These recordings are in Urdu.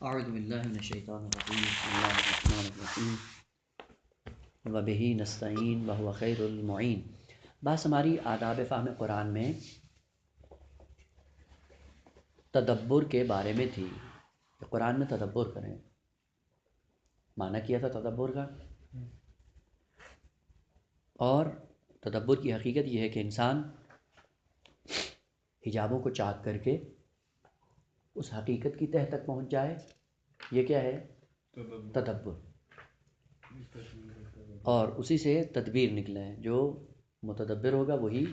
اعوذ باللہ من الشیطان الرجیم بسم اللہ الرحمن الرحیم وبہ نستعین وہو خیر المعین۔ بس ہماری آداب فہم قرآن میں تدبر کے بارے میں تھی کہ قرآن میں تدبر کریں۔ معنی کیا تھا تدبر کا، اور تدبر کی حقیقت یہ ہے کہ انسان حجابوں کو چاک کر کے اس حقیقت کی تہ تک پہنچ جائے۔ یہ کیا ہے؟ تدبر۔ اور اسی سے تدبیر نکلا ہے، جو متدبر ہوگا وہی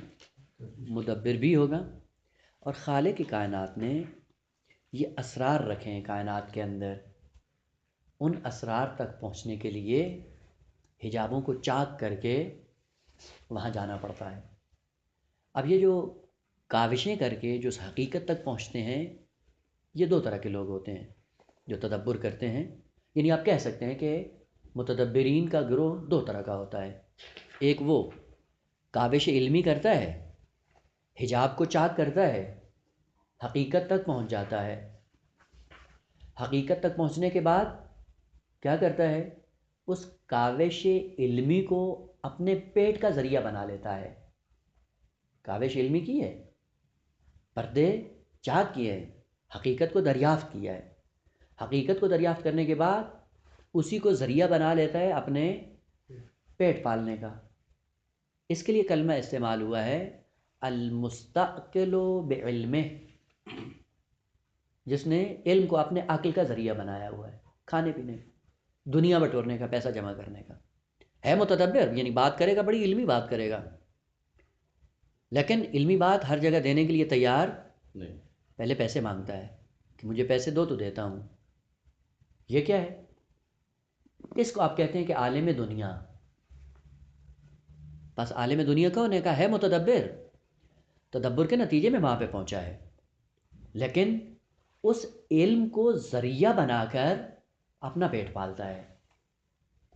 مدبر بھی ہوگا۔ اور خالق کائنات نے یہ اسرار رکھے ہیں کائنات کے اندر، ان اسرار تک پہنچنے کے لیے حجابوں کو چاک کر کے وہاں جانا پڑتا ہے۔ اب یہ جو کاوشیں کر کے جو اس حقیقت تک پہنچتے ہیں، یہ دو طرح کے لوگ ہوتے ہیں جو تدبر کرتے ہیں۔ یعنی آپ کہہ سکتے ہیں کہ متدبرین کا گروہ دو طرح کا ہوتا ہے۔ ایک وہ کاوش علمی کرتا ہے، حجاب کو چاک کرتا ہے، حقیقت تک پہنچ جاتا ہے۔ حقیقت تک پہنچنے کے بعد کیا کرتا ہے؟ اس کاوش علمی کو اپنے پیٹ کا ذریعہ بنا لیتا ہے۔ کاوش علمی کی ہے، پردے چاک کیے ہیں، حقیقت کو دریافت کیا ہے۔ حقیقت کو دریافت کرنے کے بعد اسی کو ذریعہ بنا لیتا ہے اپنے پیٹ پالنے کا۔ اس کے لیے کلمہ استعمال ہوا ہے المستعقل بعلمہ، جس نے علم کو اپنے عقل کا ذریعہ بنایا ہوا ہے، کھانے پینے، دنیا بٹورنے کا، پیسہ جمع کرنے کا۔ ہے متدبر، یعنی بات کرے گا، بڑی علمی بات کرے گا، لیکن علمی بات ہر جگہ دینے کے لیے تیار نہیں، پہلے پیسے مانگتا ہے کہ مجھے پیسے دو تو دیتا ہوں۔ یہ کیا ہے؟ اس کو آپ کہتے ہیں کہ عالم دنیا۔ بس عالم دنیا کون ہے؟ کہا ہے متدبر، تدبر کے نتیجے میں وہاں پہ پہنچا ہے، لیکن اس علم کو ذریعہ بنا کر اپنا پیٹ پالتا ہے،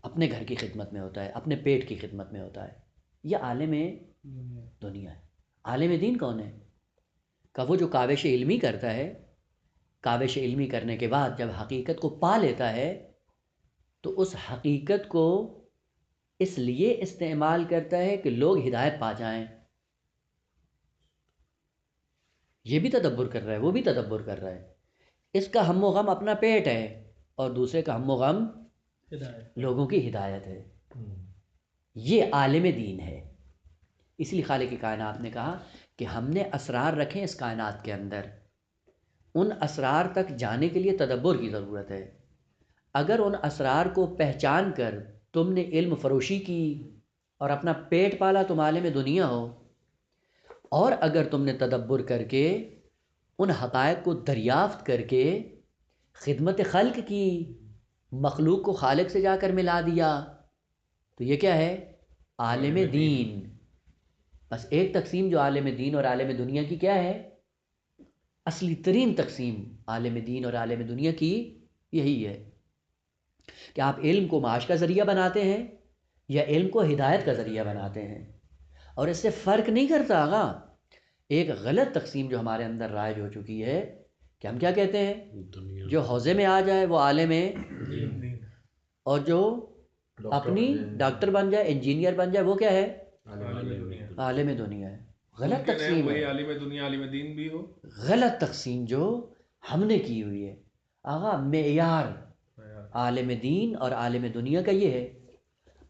اپنے گھر کی خدمت میں ہوتا ہے، اپنے پیٹ کی خدمت میں ہوتا ہے۔ یہ عالم دنیا ہے۔ عالم دین کون ہے؟ کہ وہ جو کاوش علمی کرتا ہے، کاوش علمی کرنے کے بعد جب حقیقت کو پا لیتا ہے تو اس حقیقت کو اس لیے استعمال کرتا ہے کہ لوگ ہدایت پا جائیں۔ یہ بھی تدبر کر رہا ہے، وہ بھی تدبر کر رہا ہے۔ اس کا ہم و غم اپنا پیٹ ہے، اور دوسرے کا ہم و غم لوگوں کی ہدایت ہے۔ یہ عالم دین ہے۔ اس لیے خالق کائنات نے کہا کہ ہم نے اسرار رکھے اس کائنات کے اندر، ان اسرار تک جانے کے لیے تدبر کی ضرورت ہے۔ اگر ان اسرار کو پہچان کر تم نے علم فروشی کی اور اپنا پیٹ پالا، تم عالم دنیا ہو۔ اور اگر تم نے تدبر کر کے ان حقائق کو دریافت کر کے خدمت خلق کی، مخلوق کو خالق سے جا کر ملا دیا، تو یہ کیا ہے؟ عالم دین۔ بس ایک تقسیم جو عالم دین اور عالم دنیا کی کیا ہے؟ اصلی ترین تقسیم عالم دین اور عالم دنیا کی یہی ہے کہ آپ علم کو معاش کا ذریعہ بناتے ہیں یا علم کو ہدایت کا ذریعہ بناتے ہیں، اور اس سے فرق نہیں کرتا۔ آغا ایک غلط تقسیم جو ہمارے اندر رائج ہو چکی ہے کہ ہم کیا کہتے ہیں؟ جو حوزے میں آ جائے وہ عالم دین، اور جو اپنی ڈاکٹر بن جائے، انجینئر بن جائے، وہ کیا ہے؟ عالم دنیا ہے۔ غلط تقسیم ہے، عالم دنیا عالم دین بھی ہو، غلط تقسیم جو ہم نے کی ہوئی ہے۔ آغا معیار عالم دین اور عالم دنیا کا یہ ہے،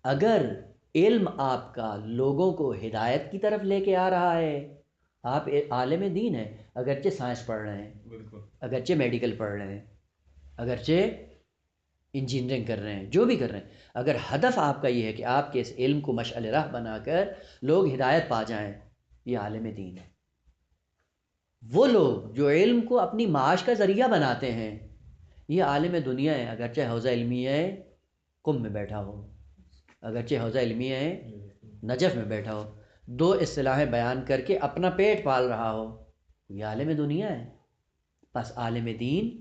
اگر علم آپ کا لوگوں کو ہدایت کی طرف لے کے آ رہا ہے، آپ عالم دین ہیں، اگرچہ سائنس پڑھ رہے ہیں، اگرچہ میڈیکل پڑھ رہے ہیں، اگرچہ انجینئرنگ کر رہے ہیں، جو بھی کر رہے ہیں، اگر ہدف آپ کا یہ ہے کہ آپ کے اس علم کو مشعل راہ بنا کر لوگ ہدایت پا جائیں، یہ عالم دین ہے۔ وہ لوگ جو علم کو اپنی معاش کا ذریعہ بناتے ہیں، یہ عالم دنیا ہے، اگرچہ حوزہ علمیہ ہے قم میں بیٹھا ہو، اگرچہ حوزہ علمیہ ہے نجف میں بیٹھا ہو، دو اصطلاحیں بیان کر کے اپنا پیٹ پال رہا ہو، یہ عالم دنیا ہے۔ پس عالم دین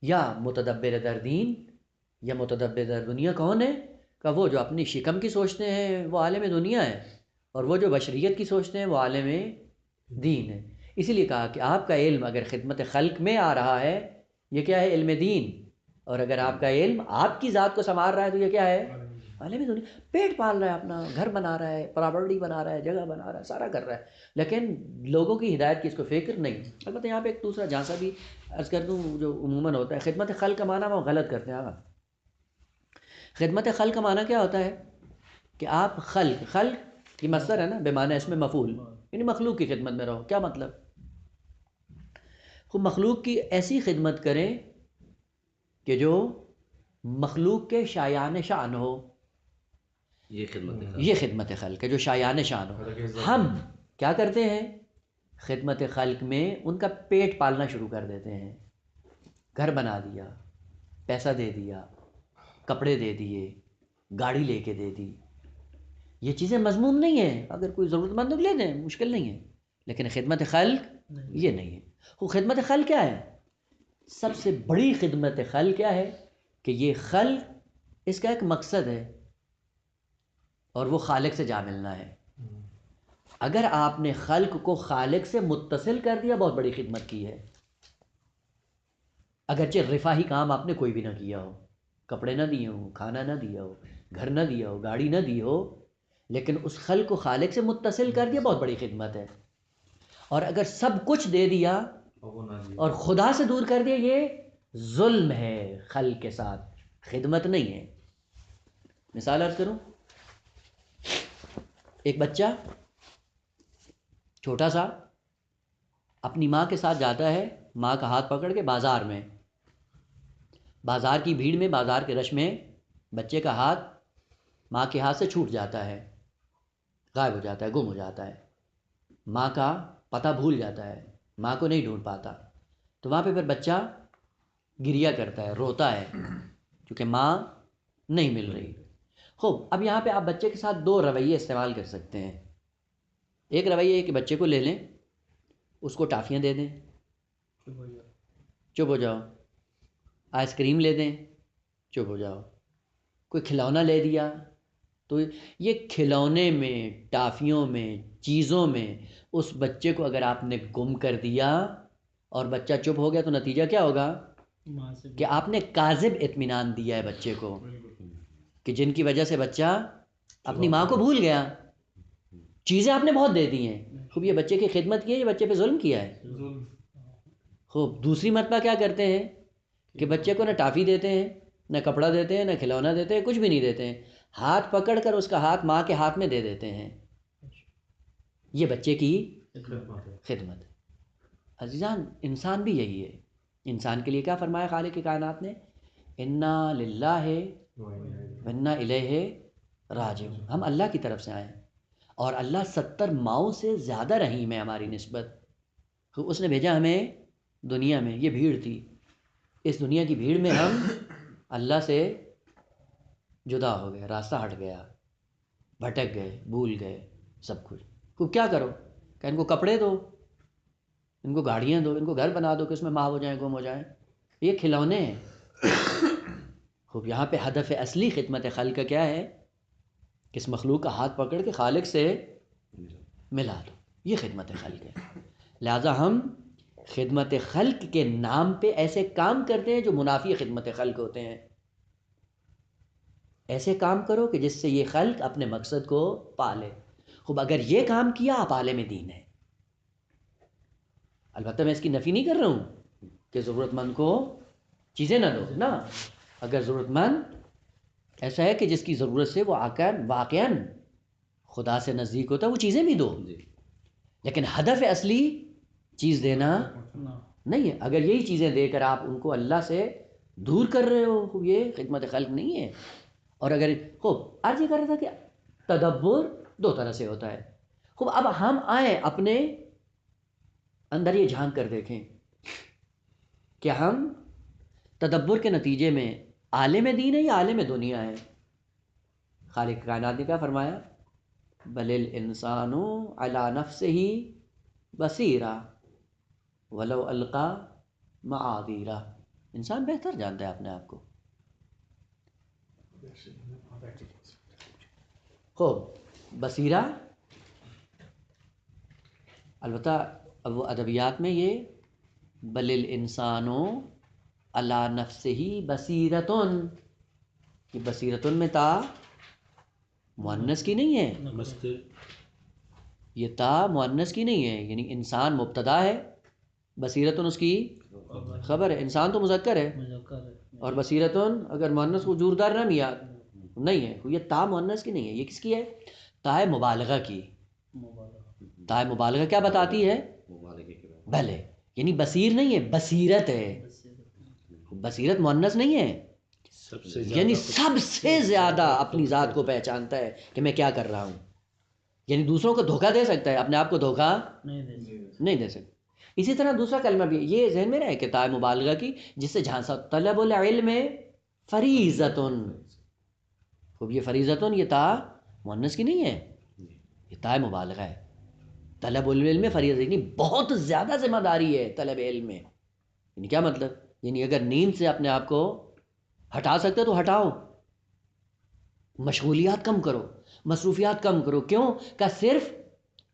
یا متدبر در دین یا متدبر در دنیا کون ہے؟ کہ وہ جو اپنی شکم کی سوچتے ہیں وہ عالم دنیا ہے، اور وہ جو بشریت کی سوچتے ہیں وہ عالم دین ہے۔ اسی لیے کہا کہ آپ کا علم اگر خدمت خلق میں آ رہا ہے، یہ کیا ہے؟ علم دین. اور اگر آپ کا علم آپ کی ذات کو سنوار رہا ہے تو یہ کیا ہے؟ عالم دنیا. پیٹ پال رہا ہے اپنا، گھر بنا رہا ہے، پراپرٹی بنا رہا ہے، جگہ بنا رہا ہے، سارا کر رہا ہے، لیکن لوگوں کی ہدایت کی اس کو فکر نہیں. البتہ یہاں پہ ایک دوسرا جھانسا بھی عرض کر دوں جو عموماً ہوتا ہے، خدمت خلق کا معنی وہ غلط کرتے ہیں. خدمت خلق کا معنی کیا ہوتا ہے کہ آپ خلق کی مصدر ہے نا، بے معنی اس میں مفعول، یعنی مخلوق کی خدمت میں رہو. کیا مطلب؟ خود مخلوق کی ایسی خدمت کریں کہ جو مخلوق کے شایان شان ہو. یہ خدمت خلق ہے جو شایان شان ہو. ہم کیا کرتے ہیں؟ خدمت خلق میں ان کا پیٹ پالنا شروع کر دیتے ہیں. گھر بنا دیا، پیسہ دے دیا، کپڑے دے دیے، گاڑی لے کے دے دی. یہ چیزیں مذموم نہیں ہیں، اگر کوئی ضرورت مند لوگ لے دیں، مشکل نہیں ہے، لیکن خدمت خلق یہ نہیں ہے. وہ خدمت خلق کیا ہے؟ سب سے بڑی خدمت خلق کیا ہے کہ یہ خلق اس کا ایک مقصد ہے اور وہ خالق سے جا ملنا ہے. اگر آپ نے خلق کو خالق سے متصل کر دیا، بہت بڑی خدمت کی ہے. اگرچہ رفاہی کام آپ نے کوئی بھی نہ کیا ہو، کپڑے نہ دیے ہوں، کھانا نہ دیا ہو، گھر نہ دیا ہو، گاڑی نہ دی ہو، لیکن اس خلق کو خالق سے متصل کر دیا، بہت بڑی خدمت ہے. اور اگر سب کچھ دے دیا اور خدا سے دور کر دیا، یہ ظلم ہے خلق کے ساتھ، خدمت نہیں ہے. مثال عرض کروں، ایک بچہ چھوٹا سا اپنی ماں کے ساتھ جاتا ہے، ماں کا ہاتھ پکڑ کے بازار میں، بازار کی بھیڑ میں، بازار کے رش میں بچے کا ہاتھ ماں کے ہاتھ سے چھوٹ جاتا ہے، غائب ہو جاتا ہے، گم ہو جاتا ہے. ماں کا پتہ بھول جاتا ہے، ماں کو نہیں ڈھونڈ پاتا. تو وہاں پہ پھر بچہ گریا کرتا ہے، روتا ہے، کیونکہ ماں نہیں مل رہی. خوب، اب یہاں پہ آپ بچے کے ساتھ دو رویے استعمال کر سکتے ہیں. ایک رویہ ہے کہ بچے کو لے لیں، اس کو ٹافیاں دے دیں، چپ ہو جاؤ. آئس کریم لے دیں، چپ ہو جاؤ. کوئی کھلونا لے دیا، تو یہ کھلونے میں، ٹافیوں میں، چیزوں میں اس بچے کو اگر آپ نے گم کر دیا اور بچہ چپ ہو گیا تو نتیجہ کیا ہوگا کہ آپ نے کاذب اطمینان دیا ہے بچے کو، کہ جن کی وجہ سے بچہ اپنی ماں کو بھول گیا. چیزیں آپ نے بہت دے دی ہیں، خوب یہ بچے کی خدمت کی ہے، یہ بچے پہ ظلم کیا ہے. خوب دوسری مرتبہ کیا کرتے ہیں کہ بچے کو نہ ٹافی دیتے ہیں، نہ کپڑا دیتے ہیں، نہ کھلونا دیتے ہیں، کچھ بھی نہیں دیتے ہیں، ہاتھ پکڑ کر اس کا ہاتھ ماں کے ہاتھ میں دے دیتے ہیں. یہ بچے کی خدمت. عزیزان، انسان بھی یہی ہے. انسان کے لیے کیا فرمایا خالق کائنات نے؟ انا للہ وانا الیہ راجعون. ہم اللہ کی طرف سے آئے ہیں، اور اللہ 70 ماؤں سے زیادہ رحیم ہے ہماری نسبت. اس نے بھیجا ہمیں دنیا میں، یہ بھیڑ تھی، اس دنیا کی بھیڑ میں ہم اللہ سے جدا ہو گئے، راستہ ہٹ گیا، بھٹک گئے، بھول گئے سب کچھ. تو کیا کرو کہ ان کو کپڑے دو، ان کو گاڑیاں دو، ان کو گھر بنا دو کہ اس میں ماں ہو جائیں، گم ہو جائیں. یہ کھلونے ہیں. خوب یہاں پہ ہدف اصلی خدمت خلق کا کیا ہے کہ اس مخلوق کا ہاتھ پکڑ کے خالق سے ملا دو. یہ خدمت خلق ہے. لہذا ہم خدمت خلق کے نام پہ ایسے کام کرتے ہیں جو منافی خدمت خلق ہوتے ہیں. ایسے کام کرو کہ جس سے یہ خلق اپنے مقصد کو پالے. خوب اگر یہ کام کیا، آپ عالم دین ہیں. البتہ میں اس کی نفی نہیں کر رہا ہوں کہ ضرورت مند کو چیزیں نہ دو، نا. اگر ضرورت مند ایسا ہے کہ جس کی ضرورت سے وہ واقعاً خدا سے نزدیک ہوتا ہے، وہ چیزیں بھی دو، لیکن ہدف اصلی چیز دینا نہیں ہے. اگر یہی چیزیں دے کر آپ ان کو اللہ سے دور کر رہے ہو، یہ خدمت خلق نہیں ہے. اور اگر خوب عرض یہ کر رہا تھا کہ تدبر دو طرح سے ہوتا ہے. خوب اب ہم آئیں اپنے اندر یہ جھانک کر دیکھیں کہ ہم تدبر کے نتیجے میں عالم دین ہے یا عالم دنیا ہے. خالق کائنات نے کیا فرمایا؟ بل الانسان علی نفسہ بصیرہ ولو القی معاذیرہ. انسان بہتر جانتا ہے اپنے آپ کو. خوب بصیرہ، البتہ اب وہ ادبیات میں یہ بل الانسان علی نفسہ بصیرتن، یہ بصیرتن میں تا مؤنث کی نہیں ہے، یہ تا مؤنث کی نہیں ہے، یعنی انسان مبتدا ہے، بصیرتن اس کی خبر ہے، انسان تو مذکر ہے، اور بصیرتن اگر مؤنث کو جوردار نہ میاد نہیں ہے، یہ تا مؤنث کی نہیں ہے، یہ کس کی ہے؟ تا مبالغہ کی۔ تا مبالغہ کیا بتاتی ہے؟ بھلے، یعنی بصیر نہیں ہے، بصیرت ہے، بصیرت مؤنث نہیں ہے، یعنی سب سے زیادہ اپنی ذات کو پہچانتا ہے کہ میں کیا کر رہا ہوں، یعنی دوسروں کو دھوکہ دے سکتا ہے، اپنے آپ کو دھوکہ نہیں دے سکتا۔ اسی طرح دوسرا کلمہ بھی یہ ذہن میں رہے کہ تا مبالغہ کی، جس سے جھانسا طلب العلم فریضۃن، خوب یہ فریضۃن یہ تا مؤنث کی نہیں ہے، یہ تا مبالغہ ہے، طلب العلم فریضہ، یعنی بہت زیادہ ذمہ داری ہے طلب علم میں، یعنی کیا مطلب؟ یعنی اگر نیند سے اپنے آپ کو ہٹا سکتے تو ہٹاؤ، مشغولیات کم کرو، مصروفیات کم کرو، کیوں کہ صرف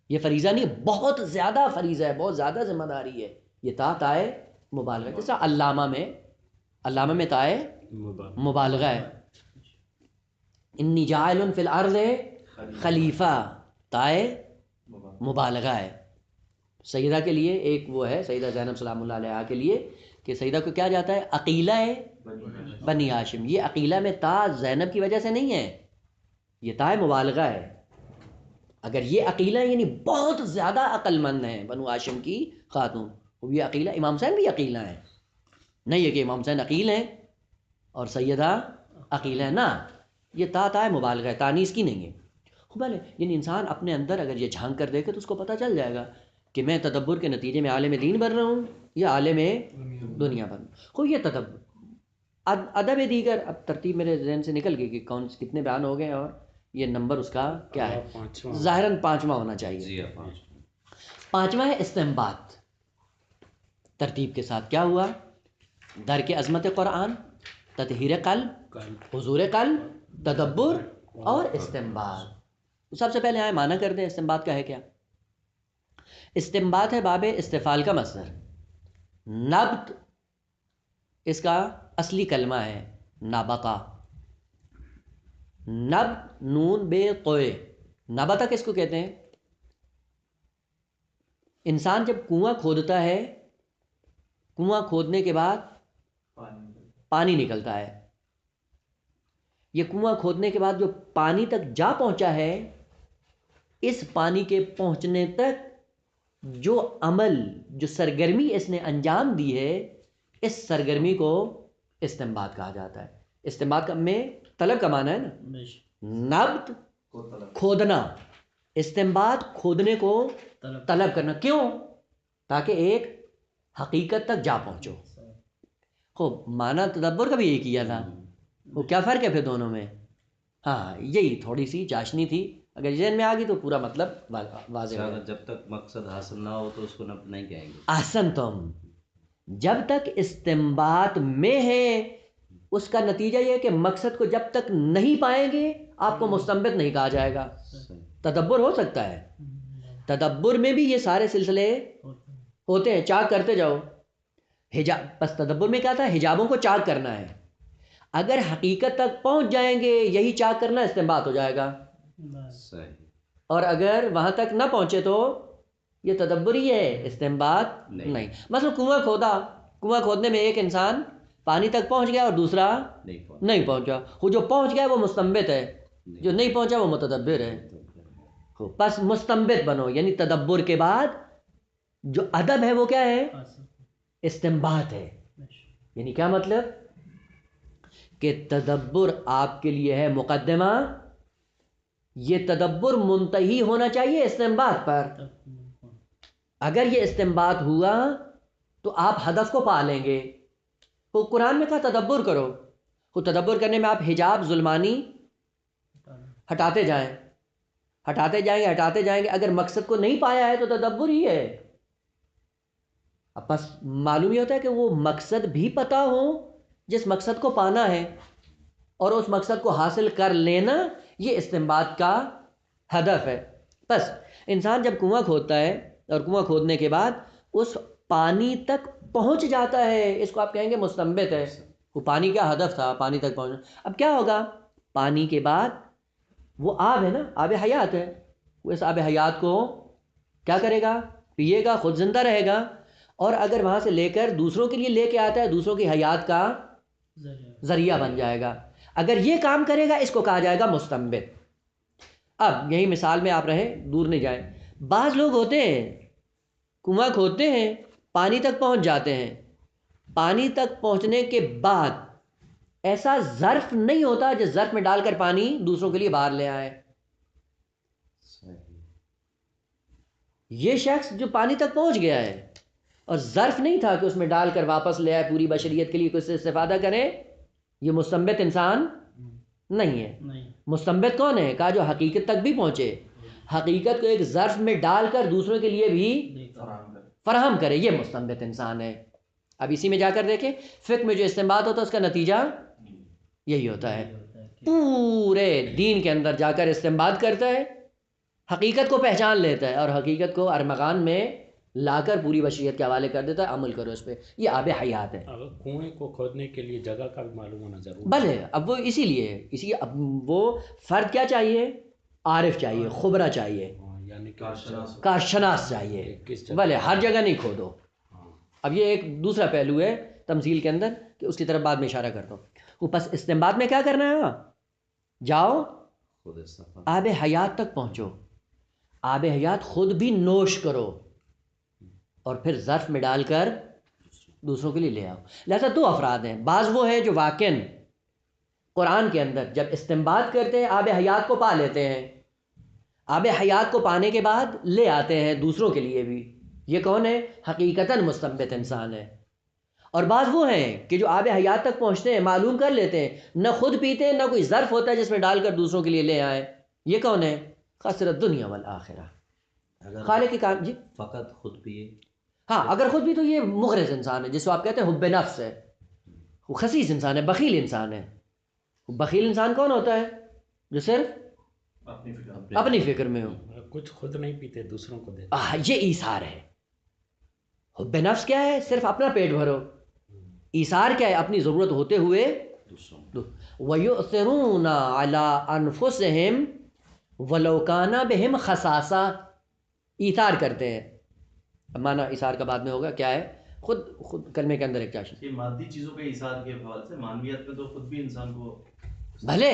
یہ فریضہ نہیں، بہت زیادہ فریضہ ہے، بہت زیادہ ذمہ داری ہے، یہ تائے مبالغہ، جیسا علامہ میں تائے مبالغہ ہے، انی جاعل فی الارض خلیفہ، تائے مبالغہ ہے۔ سیدہ کے لیے ایک وہ ہے، سیدہ زینب سلام اللہ علیہا کے لیے، کہ سیدہ کو کیا جاتا ہے؟ عقیلہ بنی ہاشم، یہ عقیلہ میں تا زینب کی وجہ سے نہیں ہے، یہ تا مبالغہ ہے، اگر یہ عقیلہ یعنی بہت زیادہ عقل مند ہیں بنو ہاشم کی خاتون، وہ یہ عقیلہ، امام حسین بھی عقیلہ ہیں، نہیں ہے کہ امام حسین عقیل ہیں اور سیدہ عقیلہ ہیں، نہ، یہ تا مبالغہ ہے، تانیث کی نہیں ہے۔ بھلے یعنی انسان اپنے اندر اگر یہ جھانک کر دیکھے تو اس کو پتہ چل جائے گا کہ میں تدبر کے نتیجے میں عالم دین بن رہا ہوں یا عالم دنیا بن رہا ہوں۔ خوب یہ تدبر، ادب دیگر، اب ترتیب میرے ذہن سے نکل گئی کہ کتنے بیان ہو گئے، اور یہ نمبر اس کا کیا ہے؟ ظاہراً 5واں ہونا چاہیے۔ 5واں ہے استنباط، ترتیب کے ساتھ کیا ہوا؟ درک عظمت قرآن، تطہیر قلب، حضور قلب، تدبر اور استنباط۔ سب سے پہلے آئے معنی کر دیں استنباط کا ہے کیا؟ استنباط ہے باب استفعال کا مصدر، نبت اس کا اصلی کلمہ ہے نبتا، نب نون بے قوے، نبتا کس کو کہتے ہیں؟ انسان جب کنواں کھودتا ہے، کنواں کھودنے کے بعد پانی نکلتا ہے، یہ کنواں کھودنے کے بعد جو پانی تک جا پہنچا ہے، اس پانی کے پہنچنے تک جو عمل، جو سرگرمی اس نے انجام دی ہے، اس سرگرمی کو استنباط کہا جاتا ہے۔ استنباط میں طلب کا معنی ہے نا، نبت کھودنا، استنباط کھودنے کو طلب کرنا، کیوں؟ تاکہ ایک حقیقت تک جا پہنچو۔ خوب معنی تدبر کا بھی یہی کیا تھا، وہ کیا فرق ہے پھر دونوں میں؟ ہاں یہی تھوڑی سی چاشنی تھی، اگر ذہن میں آ گئی تو پورا مطلب واضح ہے۔ جب تک مقصد حاصل نہ ہو تو اس کو نہیں کہیں گے۔ احسن تم، جب تک استنباط میں ہے اس کا نتیجہ یہ ہے کہ مقصد کو جب تک نہیں پائیں گے آپ کو مستنبط نہیں کہا جائے گا۔ تدبر ہو سکتا ہے، تدبر میں بھی یہ سارے سلسلے ہوتے ہیں، چاک کرتے جاؤ، حجاب، بس تدبر میں کیا تھا؟ حجابوں کو چاک کرنا ہے، اگر حقیقت تک پہنچ جائیں گے یہی چاک کرنا استنباط ہو جائے گا، اور اگر وہاں تک نہ پہنچے تو یہ تدبر ہی ہے، استنباط نہیں۔ مثلا کنواں کھودا، کنواں کھودنے میں ایک انسان پانی تک پہنچ گیا اور دوسرا نہیں پہنچا، وہ جو پہنچ گیا وہ مستنبط ہے، جو نہیں پہنچا وہ متدبر ہے۔ بس مستنبط بنو، یعنی تدبر کے بعد جو ادب ہے وہ کیا ہے؟ استنباط ہے۔ یعنی کیا مطلب؟ کہ تدبر آپ کے لیے ہے مقدمہ، یہ تدبر منتہی ہونا چاہیے استنباط پر، اگر یہ استنباط ہوا تو آپ ہدف کو پا لیں گے۔ وہ قرآن میں کہا تدبر کرو، وہ تدبر کرنے میں آپ حجاب ظلمانی ہٹاتے جائیں، ہٹاتے جائیں گے، اگر مقصد کو نہیں پایا ہے تو تدبر ہی ہے۔ اب بس معلوم یہ ہوتا ہے کہ وہ مقصد بھی پتہ ہو جس مقصد کو پانا ہے، اور اس مقصد کو حاصل کر لینا، یہ استنباط کا ہدف ہے۔ بس انسان جب کنواں کھودتا ہے اور کنواں کھودنے کے بعد اس پانی تک پہنچ جاتا ہے، اس کو آپ کہیں گے مستنبت ہے. وہ پانی کا ہدف تھا، پانی تک پہنچنا. اب کیا ہوگا؟ پانی کے بعد وہ آب ہے نا، آب حیات ہے، وہ اس آب حیات کو کیا کرے گا؟ پیے گا، خود زندہ رہے گا، اور اگر وہاں سے لے کر دوسروں کے لیے لے کے آتا ہے، دوسروں کی حیات کا ذریعہ بن جائے گا. اگر یہ کام کرے گا اس کو کہا جائے گا مستنبت. اب یہی مثال میں آپ رہیں، دور نہیں جائیں. بعض لوگ ہوتے ہیں کنواں کھودتے ہیں، پانی تک پہنچ جاتے ہیں، پانی تک پہنچنے کے بعد ایسا ظرف نہیں ہوتا جس ظرف میں ڈال کر پانی دوسروں کے لیے باہر لے آئے. یہ شخص جو پانی تک پہنچ گیا ہے اور ظرف نہیں تھا کہ اس میں ڈال کر واپس لے آئے پوری بشریت کے لیے کچھ سے استفادہ کرے، یہ مستنبت انسان نہیں ہے. مستنبت کون ہے؟ کہا جو حقیقت تک بھی پہنچے، حقیقت کو ایک ظرف میں ڈال کر دوسروں کے لیے بھی فراہم کرے، یہ مستنبت انسان ہے. اب اسی میں جا کر دیکھیں فقہ میں جو استنباط ہوتا ہے اس کا نتیجہ یہی ہوتا ہے. پورے دین کے اندر جا کر استنباط کرتا ہے، حقیقت کو پہچان لیتا ہے اور حقیقت کو ارمغان میں لا کر پوری بشریت کے حوالے کر دیتا ہے، عمل کرو اس پہ. یہ آب حیات ہے. اگر کنویں کو کھودنے کے لیے جگہ کا بھی معلوم ہونا ضروری ہے. بھلے اب وہ اسی لیے اب وہ فرد کیا چاہیے؟ عارف چاہیے، خبرہ چاہیے، یعنی کارشناس چاہیے. بھلے ہر جگہ نہیں کھودو. اب یہ ایک دوسرا پہلو ہے تمثیل کے اندر کہ اس کی طرف بعد میں اشارہ کرتا ہوں. وہ پس استنباط میں کیا کرنا ہے؟ جاؤ آب حیات تک پہنچو، آب حیات خود بھی نوش کرو اور پھر ظرف میں ڈال کر دوسروں کے لیے لے آؤ. لہذا دو افراد ہیں، بعض وہ ہیں جو واقعاً قرآن کے اندر جب استنباط کرتے ہیں آب حیات کو پا لیتے ہیں، آب حیات کو پانے کے بعد لے آتے ہیں دوسروں کے لیے بھی. یہ کون ہے؟ حقیقتاً مستنبت انسان ہے. اور بعض وہ ہیں کہ جو آب حیات تک پہنچتے ہیں، معلوم کر لیتے ہیں، نہ خود پیتے ہیں نہ کوئی ظرف ہوتا ہے جس میں ڈال کر دوسروں کے لیے لے آئے. یہ کون ہے؟ خسرت دنیا والآخرہ. خالق کی کام جی فقط خود پیے. ہاں اگر خود بھی تو یہ مغرض انسان ہے جس کو آپ کہتے ہیں حب نفس ہے، وہ خسیس انسان ہے، بخیل انسان ہے. بخیل انسان کون ہوتا ہے؟ جو صرف اپنی فکر میں ہو، کچھ خود نہیں پیتے دوسروں کو دیتے. یہ ایثار ہے. حب نفس کیا ہے؟ صرف اپنا پیٹ بھرو. ایثار کیا ہے؟ اپنی ضرورت ہوتے ہوئے وَيُؤْثِرُونَ عَلَىٰ أَنفُسِهِمْ وَلَوْ كَانَ بِهِمْ خَصَاصَةٌ. ایثار کرتے ہیں. اب معنی ایثار کا بعد میں ہوگا کیا ہے؟ خود کلمے کے اندر ایک چاشن، یہ مادی چیزوں کے ایثار کے حوالے سے معنویت میں تو خود بھی انسان کو بھلے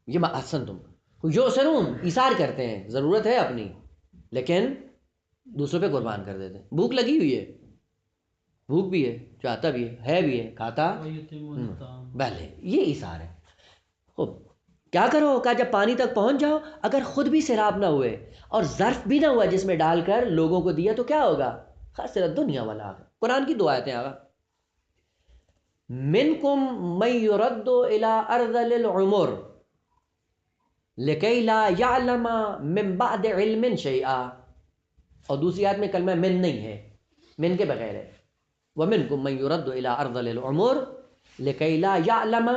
یہ احسن تم یؤثرون ایثار کرتے ہیں، ضرورت ہے اپنی لیکن دوسروں پہ قربان کر دیتے ہیں. بھوک لگی ہوئی ہے، بھوک بھی ہے، چاہتا بھی ہے بھی ہے، کھاتا بھلے، یہ ایثار ہے. خوب کیا کرو؟ کہا جب پانی تک پہنچ جاؤ، اگر خود بھی سیراب نہ ہوئے اور ظرف بھی نہ ہوا جس میں ڈال کر لوگوں کو دیا تو کیا ہوگا؟ خسرت دنیا والآخرہ. قرآن کی دو آیتیں آگا. منکم من یرد الی ارذل العمر لکی لا یعلم من بعد علم شیئا. اور دوسری آیت میں کلمہ من نہیں ہے، من کے بغیر ہے. ومنکم من یرد الی ارذل العمر لکی لا یعلم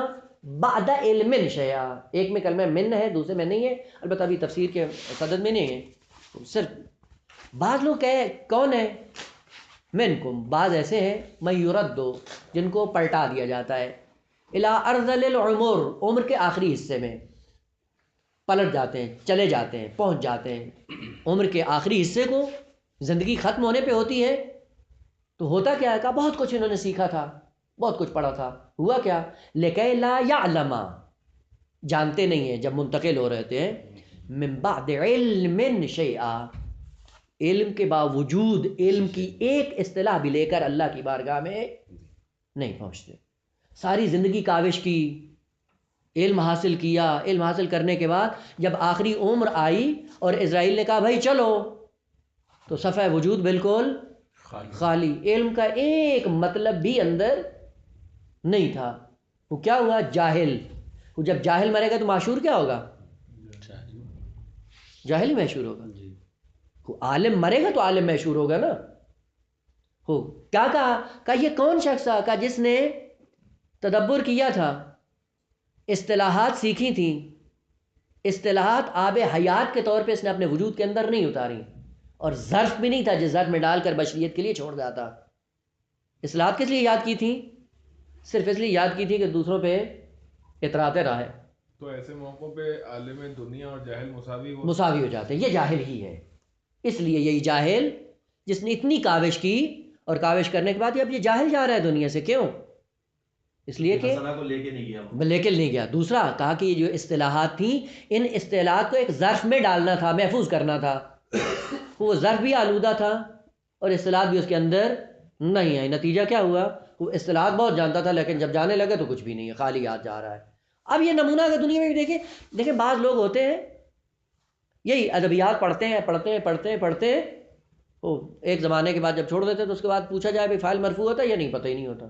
بعد علم شیئا. ایک میں کلمہ من ہے، دوسرے میں نہیں ہے. البتہ ابھی تفسیر کے صدد میں نہیں ہے. صرف بعض لوگ کہے کون ہے؟ منکم بعض ایسے ہیں من یرد جن کو پلٹا دیا جاتا ہے الی ارذل العمر، عمر کے آخری حصے میں پلٹ جاتے ہیں، چلے جاتے ہیں، پہنچ جاتے ہیں. عمر کے آخری حصے کو زندگی ختم ہونے پہ ہوتی ہے تو ہوتا کیا ہے؟ کہا بہت کچھ انہوں نے سیکھا تھا، بہت کچھ پڑھا تھا. ہوا کیا؟ لکے لا یعلم جانتے نہیں ہیں جب منتقل ہو رہے تھے، من بعد علم شیئا علم کے باوجود علم کی ایک اصطلاح بھی لے کر اللہ کی بارگاہ میں نہیں پہنچتے. ساری زندگی کاوش کی، علم حاصل کیا، علم حاصل کرنے کے بعد جب آخری عمر آئی اور اسرائیل نے کہا بھائی چلو، تو صفحہ وجود بالکل خالی، علم کا ایک مطلب بھی اندر نہیں تھا. وہ کیا ہوا؟ جاہل. وہ جب جاہل مرے گا تو معشور کیا ہوگا؟ جاہل ہی مشہور ہوگا. عالم مرے گا تو عالم مشہور ہوگا نا. ہو کیا کہا یہ کون شخص تھا؟ کہا جس نے تدبر کیا تھا، اصطلاحات سیکھی تھیں، اصطلاحات آب حیات کے طور پہ اس نے اپنے وجود کے اندر نہیں اتاری، اور ظرف بھی نہیں تھا جس ظرف میں ڈال کر بشریت کے لیے چھوڑ جاتا. اصلاحات کس لیے یاد کی تھیں؟ صرف اس لیے یاد کی تھی کہ دوسروں پہ اطراء رائے. تو ایسے موقعوں پہ عالم دنیا اور جاہل مساوی ہو جاتے ہیں. یہ جاہل ہی ہے، اس لیے یہی جاہل جس نے اتنی کاوش کی اور کاوش کرنے کے بعد اب یہ جاہل جا رہا ہے دنیا سے. کیوں؟ اس لیے کہ حسنہ کو لے کے نہیں گیا. دوسرا کہا کہ یہ جو اصطلاحات تھیں، ان اصطلاحات کو ایک ظرف میں ڈالنا تھا، محفوظ کرنا تھا. وہ ظرف بھی آلودہ تھا اور اصطلاحات بھی اس کے اندر نہیں آئی. نتیجہ کیا ہوا؟ وہ اصطلاحات بہت جانتا تھا لیکن جب جانے لگے تو کچھ بھی نہیں ہے، خالی یاد جا رہا ہے. اب یہ نمونہ اگر دنیا میں بھی دیکھیں بعض لوگ ہوتے ہیں یہی ادبیات پڑھتے ہیں وہ ایک زمانے کے بعد جب چھوڑ دیتے تو اس کے بعد پوچھا جائے بھی فائل مرفوع ہوتا ہے یا نہیں، پتہ ہی نہیں ہوتا.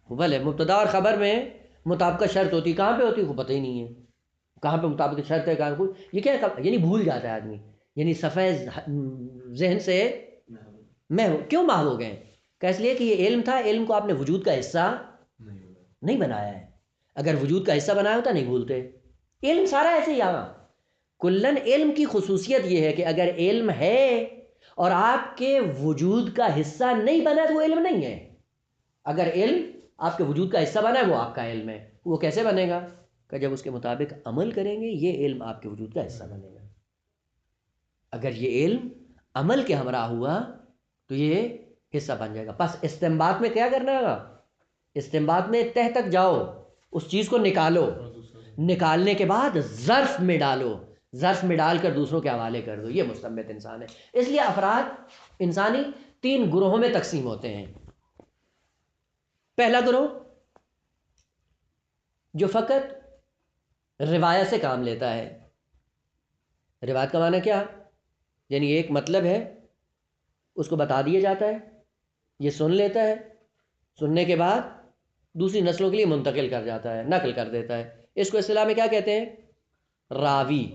بھلے مبتدا اور خبر میں مطابقت شرط ہوتی، کہاں پہ ہوتی وہ پتہ ہی نہیں ہے، کہاں پہ مطابقت شرط ہے کہاں. یہ کیا یعنی بھول جاتا ہے آدمی، یعنی صفحہ ذہن سے کیوں محو ہو گئے؟ کہ اس لیے کہ یہ علم تھا، علم کو آپ نے وجود کا حصہ نہیں بنایا ہے. اگر وجود کا حصہ بنایا ہوتا نہیں بھولتے. علم سارا ایسے ہی آگا. کلن علم کی خصوصیت یہ ہے کہ اگر علم ہے اور آپ کے وجود کا حصہ نہیں بنا تو وہ علم نہیں ہے. اگر علم آپ کے وجود کا حصہ بنا ہے وہ آپ کا علم ہے. وہ کیسے بنے گا؟ کہ جب اس کے مطابق عمل کریں گے یہ علم آپ کے وجود کا حصہ بنے گا. اگر یہ علم عمل کے ہمراہ ہوا تو یہ حصہ بن جائے گا. بس استنباط میں کیا کرنا ہوگا؟ استنباط میں تہ تک جاؤ، اس چیز کو نکالو، نکالنے کے بعد ظرف میں ڈالو، ظرف میں ڈال کر دوسروں کے حوالے کر دو. یہ مستنبط انسان ہے. اس لیے افراد انسانی 3 گروہوں میں تقسیم ہوتے ہیں. پہلا گروہ جو فقط روایت سے کام لیتا ہے. روایت کا معنی کیا؟ یعنی ایک مطلب ہے اس کو بتا دیا جاتا ہے، یہ سن لیتا ہے، سننے کے بعد دوسری نسلوں کے لیے منتقل کر جاتا ہے، نقل کر دیتا ہے. اس کو اصطلاح میں کیا کہتے ہیں؟ راوی.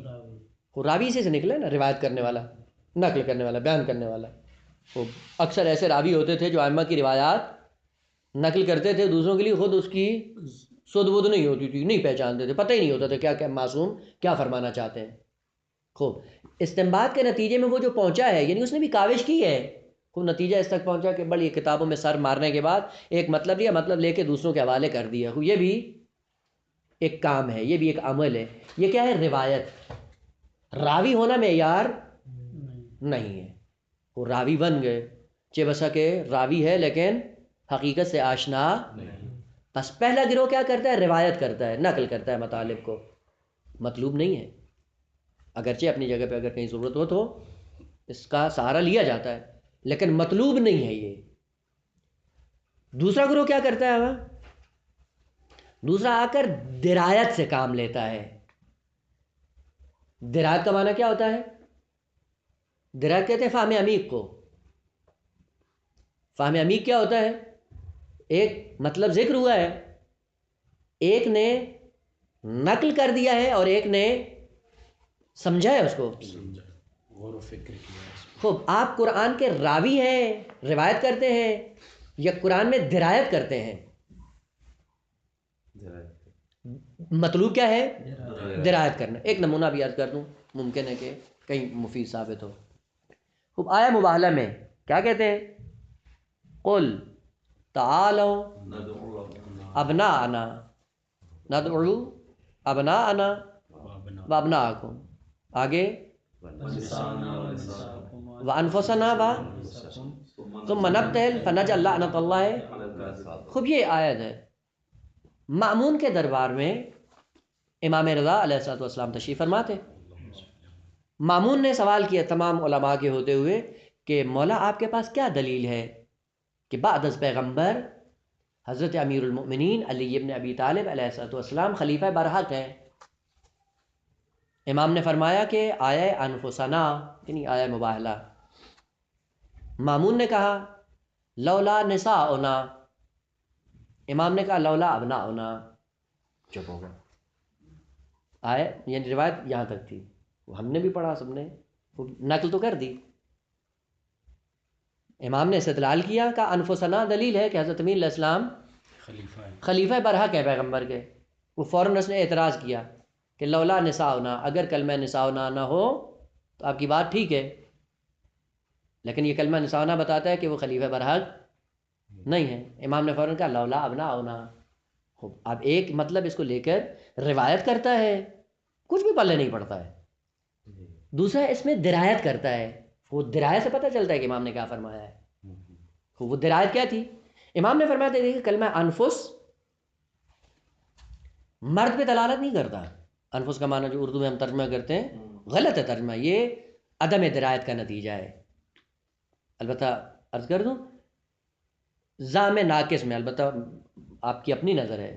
راوی اسی سے نکلے نا، روایت کرنے والا، نقل کرنے والا، بیان کرنے والا. وہ اکثر ایسے راوی ہوتے تھے جو ائمہ کی روایات نقل کرتے تھے دوسروں کے لیے، خود اس کی سد ود نہیں ہوتی تھی، نہیں پہچانتے تھے، پتہ ہی نہیں ہوتا تھا کیا معصوم کیا فرمانا چاہتے ہیں. خوب استنباط کے نتیجے میں وہ جو پہنچا ہے، یعنی اس نے بھی کاوش کی ہے، خوب نتیجہ اس تک پہنچا کہ بڑی کتابوں میں سر مارنے کے بعد ایک مطلب لیا، مطلب لے کے دوسروں کے حوالے کر دیا. یہ بھی ایک کام ہے، یہ بھی ایک عمل ہے. یہ کیا ہے؟ روایت. راوی ہونا معیار نہیں ہے. وہ راوی بن گئے، چہ بسا کہ راوی ہے لیکن حقیقت سے آشنا نہیں. بس پہلا گروہ کیا کرتا ہے؟ روایت کرتا ہے، نقل کرتا ہے مطالب کو. مطلوب نہیں ہے، اگرچہ اپنی جگہ پہ اگر کہیں ضرورت ہو تو اس کا سہارا لیا جاتا ہے، لیکن مطلوب نہیں ہے یہ. دوسرا گروہ کیا کرتا ہے؟ دوسرا آ کر درایت سے کام لیتا ہے. درایت کا معنی کیا ہوتا ہے؟ درایت کہتے ہیں فہم عمیق کو. فہم عمیق کیا ہوتا ہے؟ ایک مطلب ذکر ہوا ہے، ایک نے نقل کر دیا ہے اور ایک نے سمجھا ہے اس کو، غور و فکر کیا. خوب آپ قرآن کے راوی ہیں، روایت کرتے ہیں، یا قرآن میں درایت کرتے ہیں؟ مطلوب کیا ہے؟ درایت کرنا. ایک نمونہ بھی یاد کر دوں، ممکن ہے کہ کہیں مفید ثابت ہو. خوب آیا مباہلہ میں کیا کہتے ہیں؟ قل تعالوا ابناءنا ندعو ابناءنا وابناءکم، آگے وانفسنا ثم نبتہل فنجعل لعنۃ اللہ. خوب یہ آیت ہے. مأمون کے دربار میں امام رضا علیہ الصلوۃ والسلام تشریف فرما تھے. مأمون نے سوال کیا تمام علماء کے ہوتے ہوئے کہ مولا آپ کے پاس کیا دلیل ہے کہ بعد از پیغمبر حضرت امیر المؤمنین علی ابن ابی طالب علیہ الصلوۃ والسلام خلیفہ برحق ہیں؟ امام نے فرمایا کہ آیہ انفسنا، یعنی آیہ مباہلہ. مامون نے کہا لولا نساؤنا، امام نے کہا لولا ابناؤنا. چپ ہو گئے. آئے یعنی روایت یہاں تک تھی، ہم نے بھی پڑھا، سب نے نقل تو کر دی. امام نے استدلال کیا کہ انفسنا دلیل ہے کہ حضرت امین علیہ السلام خلیفہ برحق ہے پیغمبر کے. وہ فوراً اس نے اعتراض کیا کہ لولا نساؤنا، اگر کلمہ نساؤنا نہ ہو تو آپ کی بات ٹھیک ہے، لیکن یہ کلمہ نساؤنا بتاتا ہے کہ وہ خلیفہ برحق نہیں ہے. امام نے فوراً کہا لولا ابناؤنا. خوب اب ایک مطلب اس کو لے کر روایت کرتا ہے، کچھ بھی پلے نہیں پڑتا ہے. دوسرا اس میں درایت کرتا ہے، وہ درایت سے پتہ چلتا ہے کہ امام نے کیا فرمایا ہے. وہ درایت کیا تھی؟ امام نے فرمایا تھا کہ کلمہ انفس مرد پہ دلالت نہیں کرتا. انفس کا معنی جو اردو میں ہم ترجمہ کرتے ہیں غلط ہے ترجمہ، یہ عدم درایت کا نتیجہ ہے. البتہ عرض کر دوں زام ناقص میں، البتہ آپ کی اپنی نظر ہے،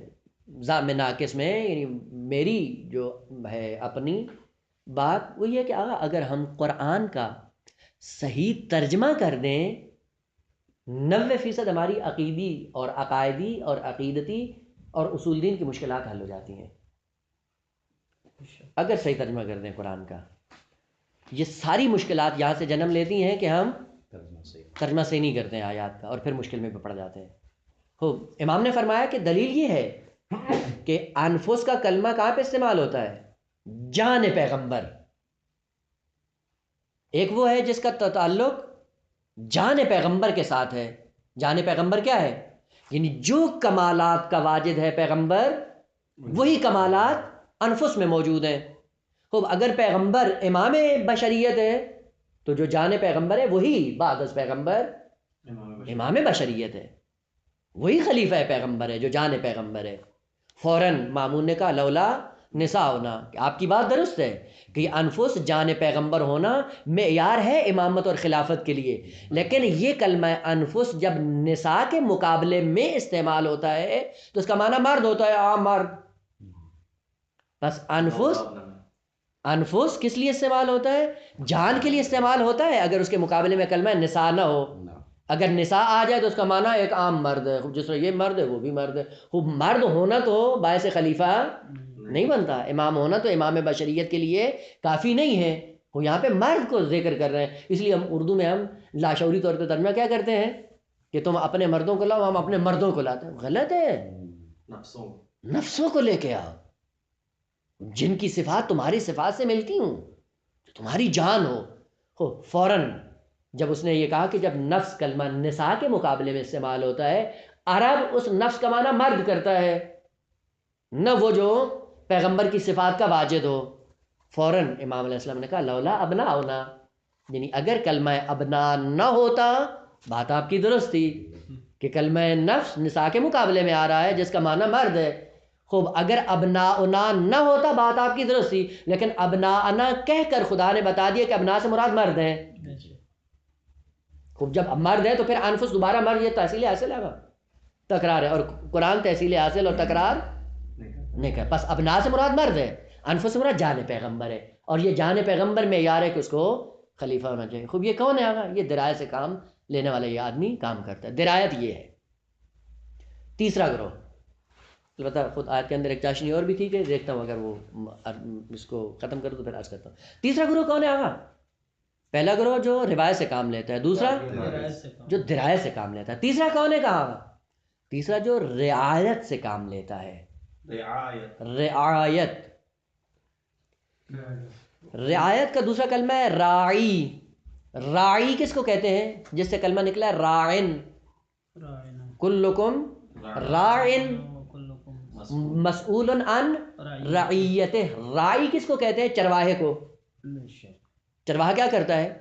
زام ناقص میں یعنی میری جو ہے اپنی بات وہ یہ کہ اگر ہم قرآن کا صحیح ترجمہ کر دیں 90% ہماری عقیدی اور عقائدی اور عقیدتی اور اصول دین کی مشکلات حل ہو جاتی ہیں. اگر صحیح ترجمہ کر دیں قرآن کا، یہ ساری مشکلات یہاں سے جنم لیتی ہیں کہ ہم ترجمہ صحیح نہیں کرتے ہیں آیات کا اور پھر مشکل میں بھی پڑ جاتے ہیں. امام نے فرمایا کہ دلیل یہ ہے کہ انفس کا کلمہ کہاں پہ استعمال ہوتا ہے؟ جان پیغمبر. ایک وہ ہے جس کا تعلق جان پیغمبر کے ساتھ ہے. جان پیغمبر کیا ہے؟ یعنی جو کمالات کا واجد ہے پیغمبر وہی کمالات انفس میں موجود ہیں. خوب اگر پیغمبر امام بشریت ہے تو جو جان پیغمبر ہے وہی بعد از پیغمبر امام بشریت ہے، وہی خلیفہ پیغمبر ہے جو جان پیغمبر ہے. فوراً مامون نے کہا لولا نساؤنا، کہ آپ کی بات درست ہے کہ انفس جان پیغمبر ہونا معیار ہے امامت اور خلافت کے لیے، لیکن یہ کلمہ انفس جب نساء کے مقابلے میں استعمال ہوتا ہے تو اس کا معنی مرد ہوتا ہے، عام مرد. بس انفس کس لیے استعمال ہوتا ہے؟ جان کے لیے استعمال ہوتا ہے. اگر اس کے مقابلے میں کلمہ نساء نہ ہو، اگر نساء آ جائے تو اس کا معنی ایک عام مرد ہے، جس طرح یہ مرد ہے وہ بھی مرد ہے. خوب مرد ہونا تو باعث خلیفہ نہیں بنتا، امام ہونا تو امام بشریت کے لیے کافی نہیں ہے. وہ یہاں پہ مرد کو ذکر کر رہے ہیں، اس لیے ہم اردو میں ہم لاشعوری طور پہ ترجمہ کیا کرتے ہیں کہ تم اپنے مردوں کو لاؤ، ہم اپنے مردوں کو لاتے ہیں. غلط ہے. نفسوں کو لے کے آؤ، جن کی صفات تمہاری صفات سے ملتی ہوں، تمہاری جان ہو. فوراً جب اس نے یہ کہا کہ جب نفس کلمہ نساء کے مقابلے میں استعمال ہوتا ہے، عرب اس نفس کا معنی مرد کرتا ہے، نہ وہ جو پیغمبر کی صفات کا واجد ہو. فوراً امام علیہ السلام نے کہا لولا ابناؤنا، یعنی اگر کلمہ ابنا نہ ہوتا بات آپ کی درست تھی کہ کلمہ نفس نساء کے مقابلے میں آ رہا ہے جس کا معنی مرد ہے. خوب اگر ابناؤنا نہ ہوتا بات آپ کی درست تھی، لیکن ابناءنا کہہ کر خدا نے بتا دیا کہ ابنا سے مراد مرد ہیں. خوب جب مرد ہے تو پھر انفس دوبارہ مرد، یہ تحصیل حاصل ہے، تکرار ہے، اور قرآن تحصیل حاصل اور تکرار نہیں کر. بس ابنا سے مراد مرد ہے، انفس سے مراد جان پیغمبر ہے، اور یہ جان پیغمبر میں یار ہے کہ اس کو خلیفہ ہونا چاہیے. خوب یہ کون ہے آگا؟ یہ درایت سے کام لینے والا یہ آدمی کام کرتا ہے. درایت یہ ہے. تیسرا گروہ، البتہ خود آیت کے اندر ایک چاشنی اور بھی تھی کہ دیکھتا ہوں اگر وہ اس کو ختم کروں تو پھر عرض کرتا ہوں. تیسرا گروہ کون ہے آگا؟ پہلا گروہ جو روایت سے کام لیتا ہے، دوسرا جو درایت سے کام لیتا ہے. تیسرا کون ہے کہاں؟ تیسرا جو رعایت سے کام لیتا ہے. رعایت رعایت کا دوسرا کلمہ ہے راعی. راعی کس کو کہتے ہیں؟ جس سے کلمہ نکلا ہے راعن. کلکم راعن مسئول عن رعیتہ. راعی کس کو کہتے ہیں؟ چرواہے کو. چرواہا کیا کرتا ہے؟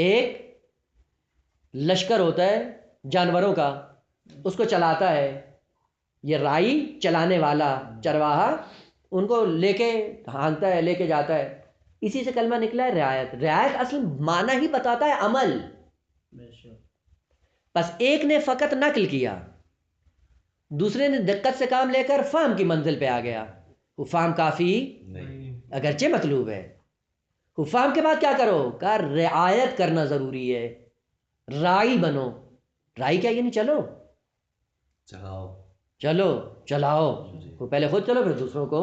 ایک لشکر ہوتا ہے جانوروں کا، اس کو چلاتا ہے. یہ رائی چلانے والا چرواہا ان کو لے کے ہانکتا ہے، لے کے جاتا ہے. اسی سے کلمہ نکلا ہے رعایت. رعایت اصل معنی ہی بتاتا ہے عمل. بس ایک نے فقط نقل کیا، دوسرے نے دقت سے کام لے کر فہم کی منزل پہ آ گیا. وہ فہم کافی اگرچہ مطلوب ہے. وہ فہم کے بعد کیا کرو؟ کہا رعایت کرنا ضروری ہے. رائی بنو. رائی کیا یعنی چلو چلاؤ. وہ پہلے خود چلو پھر دوسروں کو